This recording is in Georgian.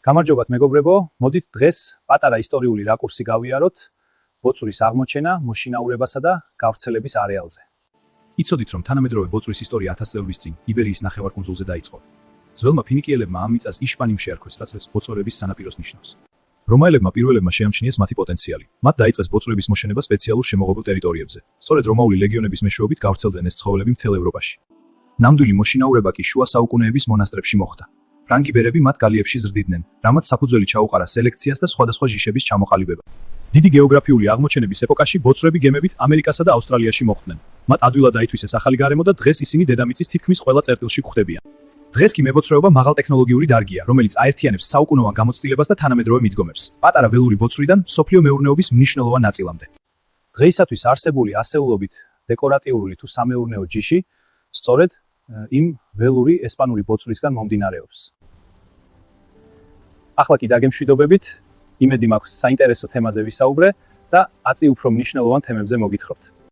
გამარჯობათ მეგობრებო, მოდით დღეს პატარა ისტორიული რაკურსი გავიაროთ ბოწვრის აღმოჩენა, მოშინაურებასა და გავრცელების არეალზე. იცოდით, რომ თანამედროვე ბოწვრის ისტორია 1000 წლების წინ იბერიის ნახევარკუნძულზე დაიწყო. ძველმა ფინიკიელებმა ამ მიწას იშპანიმ შეარქვეს, რაც ბოწვერების სანაპიროს ნიშნავს. რომაელებმა პირველებმა შეამჩნიეს მათი პოტენციალი. მათ დაიწყეს ბოწვრების მოშენება სპეციალურ შემოღებულ ტერიტორიებზე. სწორედ რომაული ლეგიონების მეშვეობით გავრცელდნენ ეს ცხოველები მთელ ევროპაში. ნამდვილი მოშინაურება კი შუა საუკუნეების მონასტრებში მოხდა. ფრანკი ბერები მათ გალიებში ზრდიდნენ, რამაც საფუძველი ჩაუყარა სელექციას და სხვადასხვა ჟიშების ჩამოყალიბება. დიდი გეოგრაფიული აღმოჩენების ეპოქაში ბოწვრები გემებით ამერიკასა და ავსტრალიაში მოხვდნენ. მათ ადვილად აითვისეს ახალი გარემო და დღეს ისინი დედამიწის თითქმის ყველა წერტილში გვხვდებიან. დღეს კი მებოწვრეობა მაღალტექნოლოგიური დარგია, რომელიც აერთიანებს საუკუნოვან გამოცდილებას და თანამედროვე მიდგომებს, პატარა ველური ბოწვრიდან მსოფლიო მეურნეობის მნიშვნელოვან ნაწილამდე. დღეისათვის არსებული ასეულობით დეკორატიული თუ სამეურნეო ჯიში სწორედ იმ ველური ესპანური ბოწვრისგან მომდინარეობს. ახლა კი დაგემშვიდობებით, იმედი მაქვს საინტერესო თემაზე ვისაუბრე და აწი უფრო მნიშვნელოვან თემებზე მოგითხრობთ.